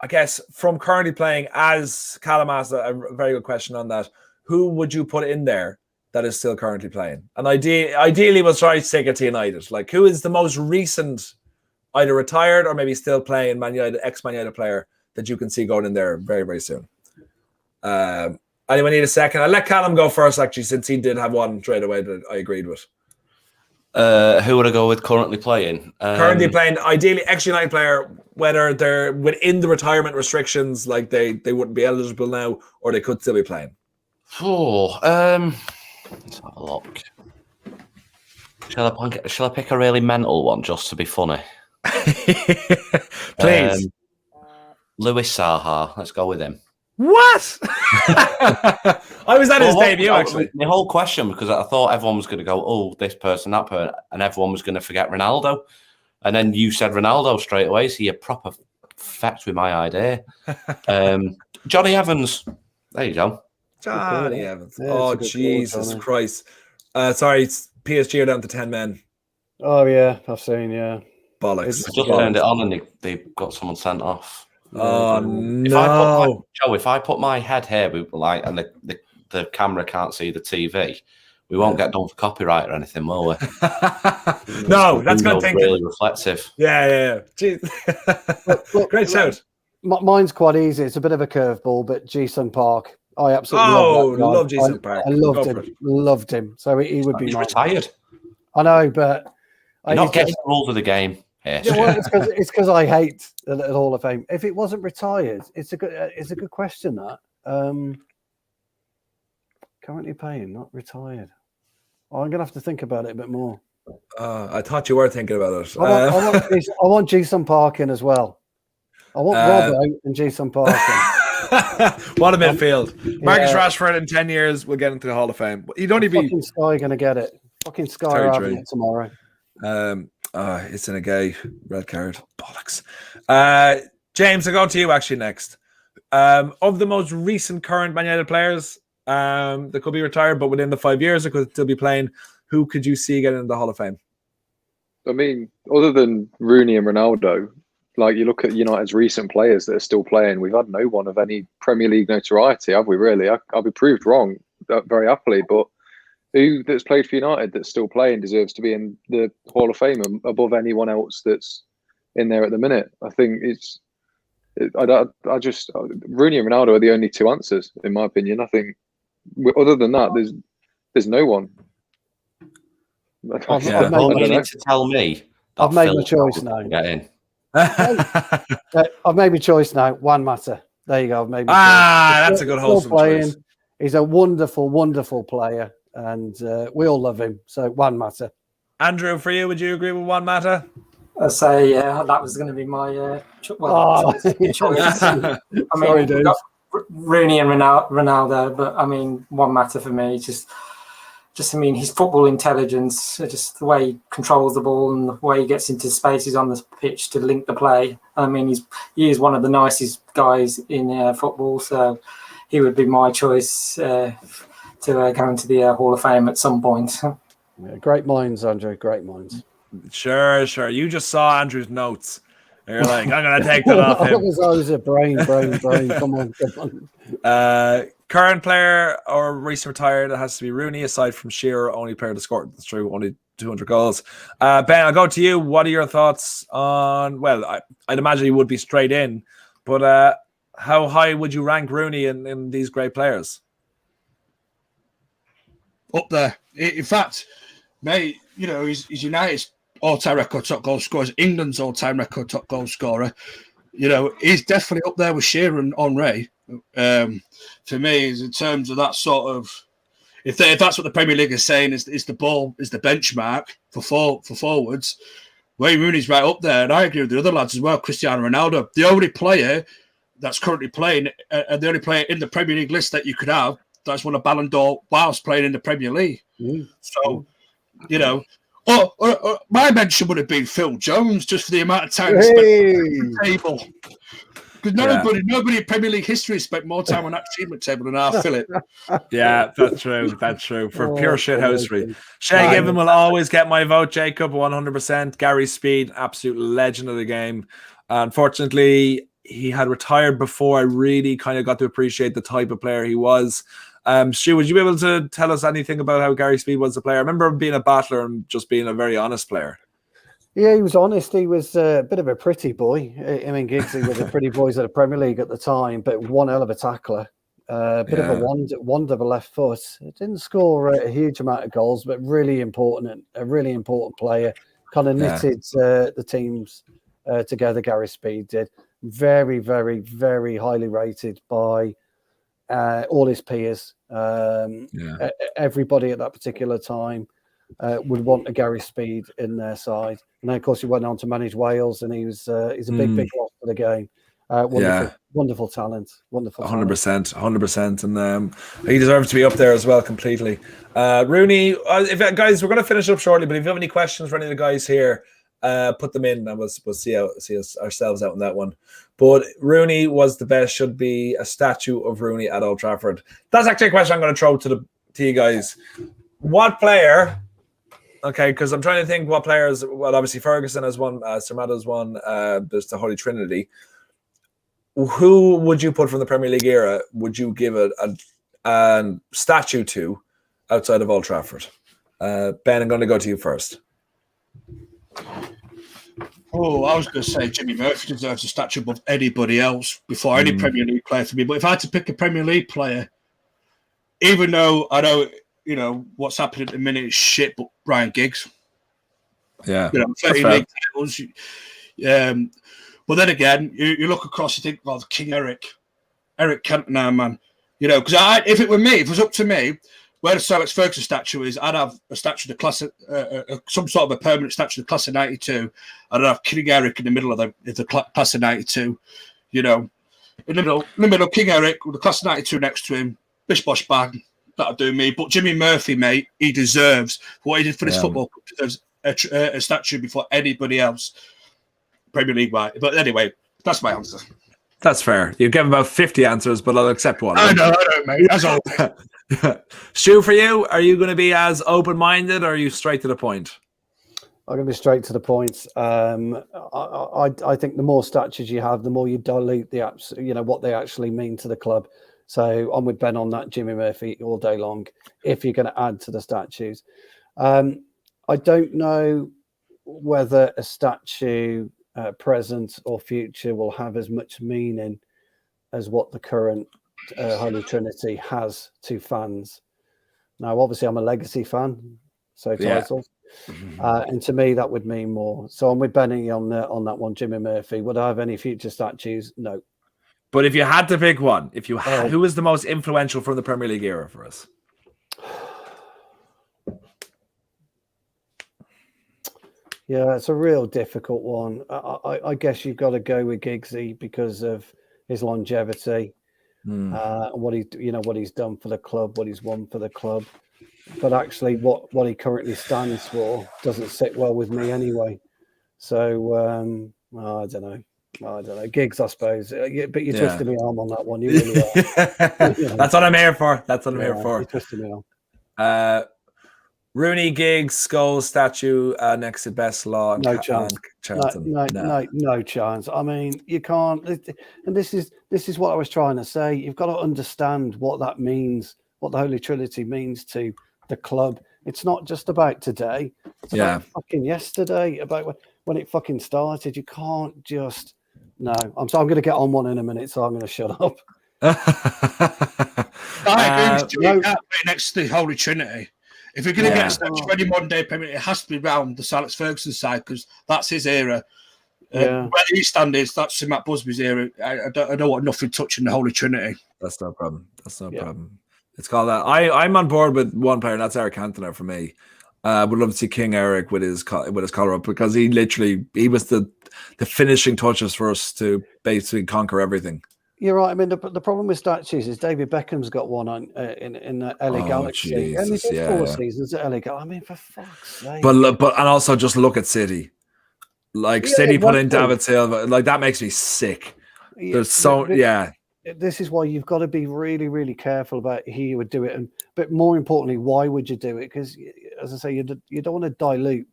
B: I guess, from currently playing, as Callum asked a very good question on that, who would you put in there that is still currently playing? And ideally we'll try to take it to United. Like, who is the most recent, either retired or maybe still playing Man United, ex-Man United player that you can see going in there very, very soon? Anyone need a second? I'll let Callum go first, actually, since he did have one straight away that I agreed with.
G: Who would I go with currently playing?
B: Currently playing, ideally ex-United player, whether they're within the retirement restrictions, like they wouldn't be eligible now, or they could still be playing.
G: Let's have a look. Shall I pick a really mental one just to be funny?
B: Please.
G: Lewis Saha. Let's go with him.
B: What? I was at his debut, actually.
G: The whole question, because I thought everyone was going to go, oh, this person, that person, and everyone was going to forget Ronaldo. And then you said Ronaldo straight away, so you're proper fecked with my idea. Johnny Evans. There you go.
B: Johnny Evans. Oh, Jesus Christ. Sorry, PSG are down to 10 men.
E: Oh, yeah, I've seen, yeah.
B: Bollocks.
G: I just turned it on and they got someone sent off.
B: Oh, no.
G: If I put my head here, and the camera can't see the TV, we won't get done for copyright or anything, will we?
B: No, that's good thinking.
G: Really reflective.
B: Yeah. Jeez. Great shout.
E: Mine's quite easy. It's a bit of a curveball, but Ji-sung Park. I absolutely
B: love Ji-sung Park.
E: I loved him. So he would be.
G: He's retired.
E: I know, but
G: you're not getting the rules of the game. Yes.
E: Yeah, well, it's because I hate the Hall of Fame. If it wasn't retired, it's a good question. That currently playing, not retired. Oh, I'm gonna have to think about it a bit more.
B: I thought you were thinking about it.
E: I want Ji-sung Park in as well. I want Robbo and Ji-sung Park in.
B: What a midfield. Marcus Rashford in 10 years will get into the Hall of Fame. You'd only be
E: fucking Sky going to get it. Fucking Sky are having it tomorrow.
B: It's in a gay red card. Bollocks. James, I'll go to you actually next. Of the most recent current Man United players that could be retired, but within the 5 years that could still be playing, who could you see getting into the Hall of Fame?
C: I mean, other than Rooney and Ronaldo, like you look at United's recent players that are still playing, we've had no one of any Premier League notoriety, have we really? I'll be proved wrong very happily, but who that's played for United that's still playing deserves to be in the Hall of Fame above anyone else that's in there at the minute. I think I just Rooney and Ronaldo are the only two answers, in my opinion. I think other than that, there's no one.
G: You need to tell me.
E: I've made my choice now.
G: Get in.
E: I've made my choice now. Juan Mata. There you go. I've made my choice.
B: That's a good wholesome choice.
E: He's a wonderful, wonderful player, and we all love him. So Juan Mata.
B: Andrew, for you, would you agree with Juan Mata?
F: I say, that was going to be my choice. I mean, we've got Rooney and Ronaldo, but I mean, Juan Mata for me, just I mean, his football intelligence, just the way he controls the ball and the way he gets into spaces on the pitch to link the play. I mean, he is one of the nicest guys in football, so he would be my choice to go into the Hall of Fame at some point.
E: Yeah, great minds, Andrew. Great minds.
B: Sure. You just saw Andrew's notes. You're like, I'm going to take that off him.
E: I was a brain. Come on.
B: Current player or recent retired, it has to be Rooney, aside from Shearer, only player to score. That's true, only 200 goals. Ben, I'll go to you. What are your thoughts on, well, I'd imagine he would be straight in, but how high would you rank Rooney in these great players?
D: Up there. In fact, mate, he's United's all-time record top goal scorer, England's all-time record top goal scorer. He's definitely up there with Shearer and Henry. For me, in terms of that sort of, if that's what the Premier League is saying, is the ball is the benchmark for forwards. Wayne Rooney's right up there, and I agree with the other lads as well. Cristiano Ronaldo, the only player that's currently playing, and the only player in the Premier League list that you could have that's won a Ballon d'Or whilst playing in the Premier League. So, you know, or my mention would have been Phil Jones, just for the amount of time he spent on the table. Because nobody in Premier League history spent more time on that achievement table than our Philip.
B: Yeah, that's true. That's true. For pure shithousery. Shay Given will always get my vote, Jacob, 100%. Gary Speed, absolute legend of the game. Unfortunately, he had retired before I really kind of got to appreciate the type of player he was. Stu, would you be able to tell us anything about how Gary Speed was a player? I remember him being a battler and just being a very honest player.
E: Yeah, he was honest. He was a bit of a pretty boy. I mean, Giggsy was a pretty boys of the Premier League at the time, but one hell of a tackler. A bit of a wand of a left foot. It didn't score a huge amount of goals, but really important. A really important player. Kind of knitted the teams together. Gary Speed did. Very, very, very highly rated by all his peers. Everybody at that particular time would want a Gary Speed in their side. And then, of course, he went on to manage Wales, and he's a big loss for the game. Wonderful talent. Wonderful
B: 100%. And he deserves to be up there as well completely. Rooney, guys, we're going to finish up shortly, but if you have any questions for any of the guys here, put them in, and we'll see ourselves out on that one. But Rooney was the best. Should be a statue of Rooney at Old Trafford. That's actually a question I'm going to throw to you guys. What player? Okay, because I'm trying to think what players. Well, obviously Ferguson has one, Sir Matt has one. There's the Holy Trinity. Who would you put from the Premier League era? Would you give a statue to outside of Old Trafford? Ben, I'm going to go to you first.
D: Oh, I was going to say Jimmy Murphy deserves a statue above anybody else before any Premier League player for me. But if I had to pick a Premier League player, even though I know, you know, what's happening at the minute is shit, but Ryan Giggs.
B: Yeah.
D: 30 league titles. But then again, you look across, you think, well, King Eric Cantona, man. You know, because if it was up to me, where the Sir Alex Ferguson statue is, I'd have a statue of the class, some sort of a permanent statue of the class of '92. I'd have King Eric in the middle of the class of '92. You know, in the middle, King Eric with the class of '92 next to him, bish bosh bang. That'll do me. But Jimmy Murphy, mate, he deserves what he did for this football club. Deserves a statue before anybody else, Premier League wide. But anyway, that's my answer.
B: That's fair. You gave about 50 answers, but I'll accept one.
D: I know, mate. As always.
B: Stu, for you, are you going to be as open-minded, or are you straight to the point?
E: I'm going to be straight to the point. I think the more statues you have, the more you dilute what they actually mean to the club. So I'm with Ben on that, Jimmy Murphy, all day long, if you're going to add to the statues. I don't know whether a statue, present or future, will have as much meaning as what the current Holy Trinity has to fans. Now, obviously, I'm a legacy fan, so titles. And to me, that would mean more. So I'm with Benny on that one, Jimmy Murphy. Would I have any future statues? No.
B: But if you had to pick one, who is the most influential from the Premier League era for us?
E: Yeah, it's a real difficult one. I guess you've got to go with Giggsy because of his longevity, what he's done for the club, what he's won for the club. But actually, what he currently stands for doesn't sit well with me anyway. So I don't know. Giggs, I suppose. But you're twisting me arm on that one. You really are.
B: That's what I'm here for.
E: You're twisting me arm.
B: Rooney, Giggs, Scholes statue next to Best Law.
E: No chance. No chance. I mean, you can't. And this is what I was trying to say. You've got to understand what that means. What the Holy Trinity means to the club. It's not just about today. It's about fucking yesterday. About when it fucking started. You can't just. No, I'm going to get on one in a minute, so I'm going to shut up.
D: I agree with you. Next to the Holy Trinity. If you're going to get a statue for any modern day Premier, it has to be round the Sir Alex Ferguson side because that's his era. Where the East Stand is, that's Sir Matt Busby's era. I don't want nothing touching the Holy Trinity.
B: That's no problem. Problem. It's called that. I'm on board with one player, and that's Eric Cantona for me. Would love to see King Eric with his collar up because he was the finishing touches for us to basically conquer everything.
E: You're right. I mean, the problem with statues is David Beckham's got one on in LA Galaxy, and he did 4 seasons at LA Galaxy. I mean, for fuck's sake!
B: But and also just look at City. Like City put in David Silva, like that makes me sick. There's This is why you've got to be really, really careful about who you would do it, but more importantly, why would you do it? Because, as I say, you don't want to dilute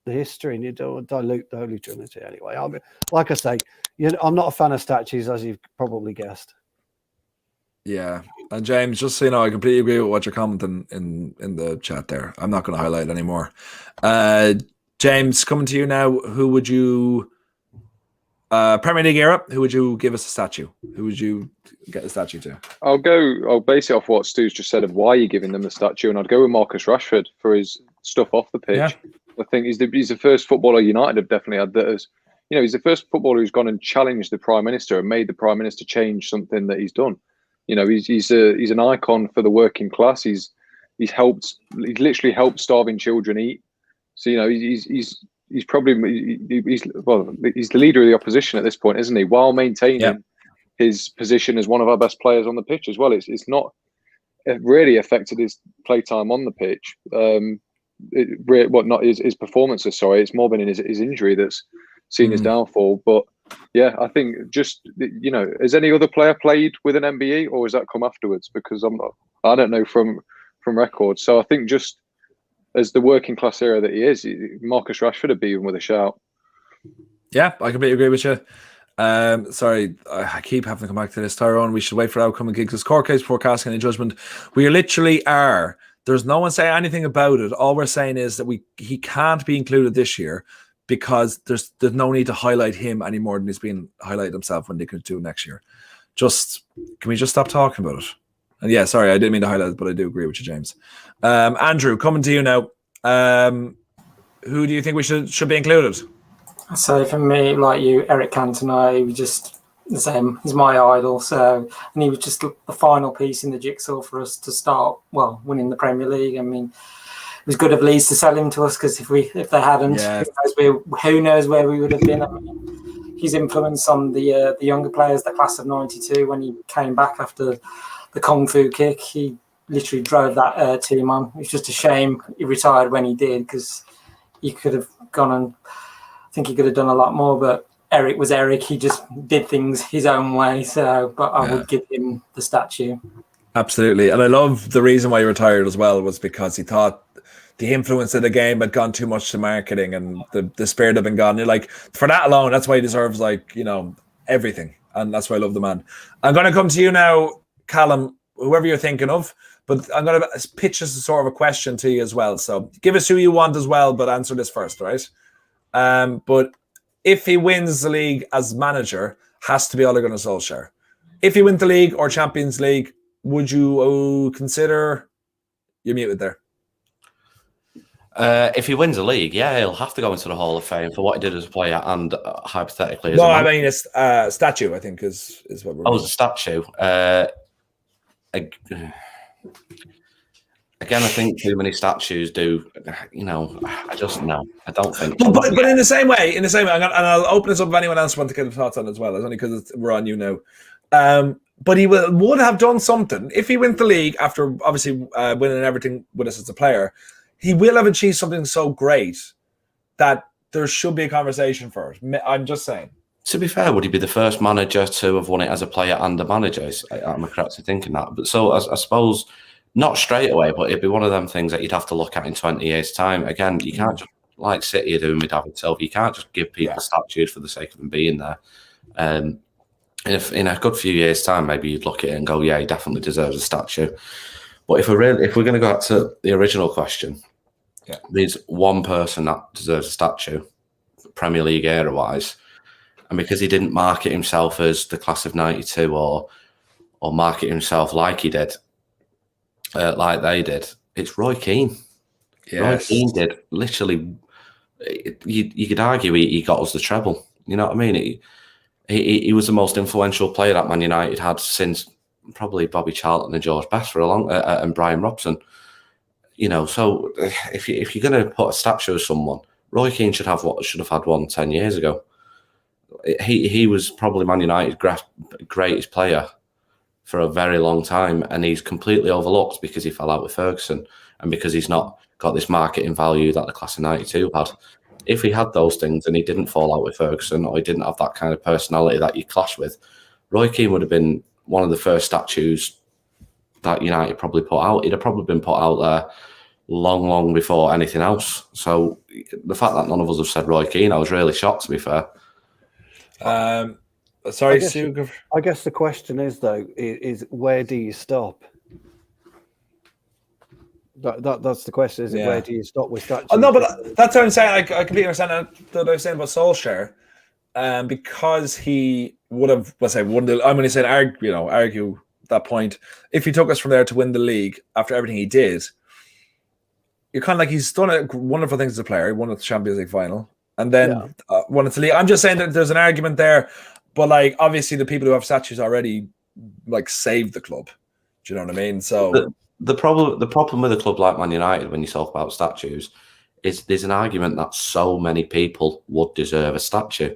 B: the history, and you don't want to dilute the Holy Trinity anyway. I mean, like I say, I'm not a fan of statues, as you've probably guessed. Yeah, and James, just so you know, I completely agree with what you're commenting in the chat there. I'm not going to highlight anymore. James, coming to you now. Who would you Premier League era? Who would you give us a statue? Who would you get a statue to?
C: I'll base it off what Stu's just said of why you're giving them the statue, and I'd go with Marcus Rashford for his stuff off the pitch. Yeah. I think he's the first footballer United have definitely had that as, he's the first footballer who's gone and challenged the Prime Minister and made the Prime Minister change something that he's done. He's an icon for the working class. He's literally helped starving children eat. So he's the leader of the opposition at this point, isn't he? While maintaining his position as one of our best players on the pitch as well. It's not really affected his playtime on the pitch. Not his performances. Sorry, it's more been in his injury that's seen his downfall. But yeah, I think just has any other player played with an MBE, or has that come afterwards? Because I don't know from records. So I think just as the working class era that he is, Marcus Rashford would be even with a shout.
B: Yeah, I completely agree with you. Sorry, I keep having to come back to this, Tyrone. We should wait for outcome and gigs. Because court case before casting any judgment. We literally are. There's no one saying anything about it. All we're saying is that he can't be included this year because there's no need to highlight him any more than he's been highlighted himself when they could do next year. Can we just stop talking about it? And yeah, sorry, I didn't mean to highlight it, but I do agree with you, James. Andrew, coming to you now. Who do you think we should be included?
F: So for me, like you, Eric Cantona, he was just the same. He's my idol. And he was just the final piece in the jigsaw for us to start, winning the Premier League. I mean, it was good of Leeds to sell him to us, because if they hadn't, who knows where we would have been. I mean, his influence on the younger players, the class of '92, when he came back after the Kung Fu kick, he literally drove that team on. It's just a shame he retired when he did, because he could have gone and I think he could have done a lot more. But Eric was Eric. He just did things his own way. But I would give him the statue. Absolutely.
B: And I love the reason why he retired as well was because he thought the influence of the game had gone too much to marketing and the spirit had been gone. You're like, for that alone, that's why he deserves everything. And that's why I love the man. I'm going to come to you now, Callum, whoever you're thinking of. But I'm going to pitch this as sort of a question to you as well. So give us who you want as well, but answer this first, right? But if he wins the league as manager, has to be Ole Gunnar Solskjaer. If he wins the league or Champions League, would you consider... You're muted there.
G: If he wins the league, he'll have to go into the Hall of Fame for what he did as a player and hypothetically as
B: a man. I mean, it's statue, I think, is what we're...
G: Oh, it's a statue. Again, I think too many statues do. I just no. I don't think.
B: But in the same way, and I'll open this up if anyone else wants to get thoughts on it as well. It's only because we're on you now. But he would have done something if he wins the league after obviously winning everything with us as a player. He will have achieved something so great that there should be a conversation for it. I'm just saying.
G: To be fair, would he be the first manager to have won it as a player and a manager? I'm correct in thinking that. But so I suppose not straight away, but it'd be one of them things that you'd have to look at in 20 years' time. Again, you can't just, like City are doing with David Silva, you can't just give people statues for the sake of them being there. If in a good few years' time, maybe you'd look at it and go, yeah, he definitely deserves a statue. But if we're going to go back to the original question, there's one person that deserves a statue, Premier League era-wise. And because he didn't market himself as the class of '92 or market himself like he did, like they did, it's Roy Keane. Yes. Roy Keane did literally. You could argue he got us the treble. You know what I mean? He was the most influential player that Man United had since probably Bobby Charlton and George Best for a long, and Brian Robson. So if you're going to put a statue of someone, Roy Keane should have had one 10 years ago. he was probably Man United's greatest player for a very long time, and he's completely overlooked because he fell out with Ferguson and because he's not got this marketing value that the class of '92 had. If he had those things and he didn't fall out with Ferguson, or he didn't have that kind of personality that you clash with, Roy Keane would have been one of the first statues that United probably put out. He'd have probably been put out there long before anything else. So the fact that none of us have said Roy Keane, I was really shocked, to be fair.
B: Sorry,
E: guess,
B: Sue.
E: I guess the question is, though, is where do you stop? That's the question, is it? Where do you stop with statues?
B: Oh, no, but that's what I'm saying. I completely understand that I was saying about Solskjaer, because he would have, let's say, won the. I'm going to say, argue that point. If he took us from there to win the league after everything he did, you're kind of like, he's done wonderful things as a player. He won the Champions League final, and then won it to league. I'm just saying that there's an argument there, but like, obviously, the people who have statues already like saved the club. Do you know what I mean? So.
G: The problem with a club like Man United, when you talk about statues, is there's an argument that so many people would deserve a statue.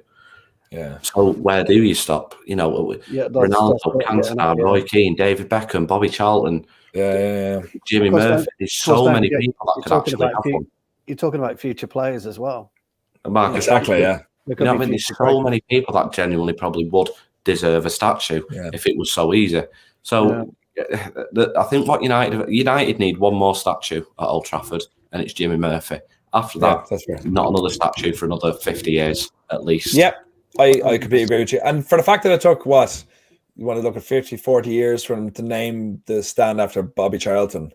B: Yeah.
G: So where do you stop? Ronaldo, Cantona, Roy Keane, David Beckham, Bobby Charlton, Jimmy Murphy. There's so many people that could actually have one.
E: You're talking about future players as well.
B: Exactly, yeah.
G: There's so many people that genuinely probably would deserve a statue if it was so easy. So. I think what United need one more statue at Old Trafford, and it's Jimmy Murphy. After that, not another statue for another 50 years at least.
B: Yep, I completely agree with you. And for the fact that it took, you want to look at 50, 40 years for him to name the stand after Bobby Charlton,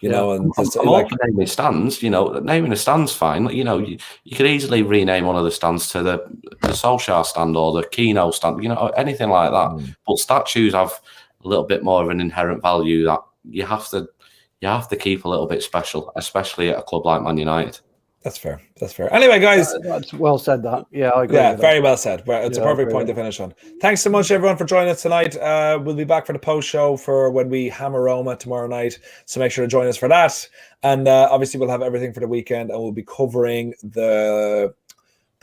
B: and
G: I'm all for naming stands. Naming a stand's fine. You could easily rename one of the stands to the Solskjaer stand or the Keno stand. Anything like that. But statues have a little bit more of an inherent value that you have to keep a little bit special, especially at a club like Man United.
B: That's fair. Anyway, guys,
E: that's well said. That I agree.
B: Yeah, very well said. It's a perfect point to finish on. Thanks so much, everyone, for joining us tonight. We'll be back for the post show for when we hammer Roma tomorrow night. So make sure to join us for that. And obviously, we'll have everything for the weekend, and we'll be covering the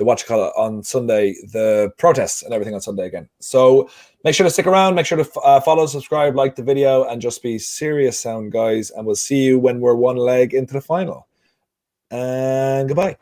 B: on Sunday, the protests and everything on Sunday again. So make sure to stick around, make sure to follow, subscribe, like the video, and just be serious sound, guys. And we'll see you when we're one leg into the final. And goodbye.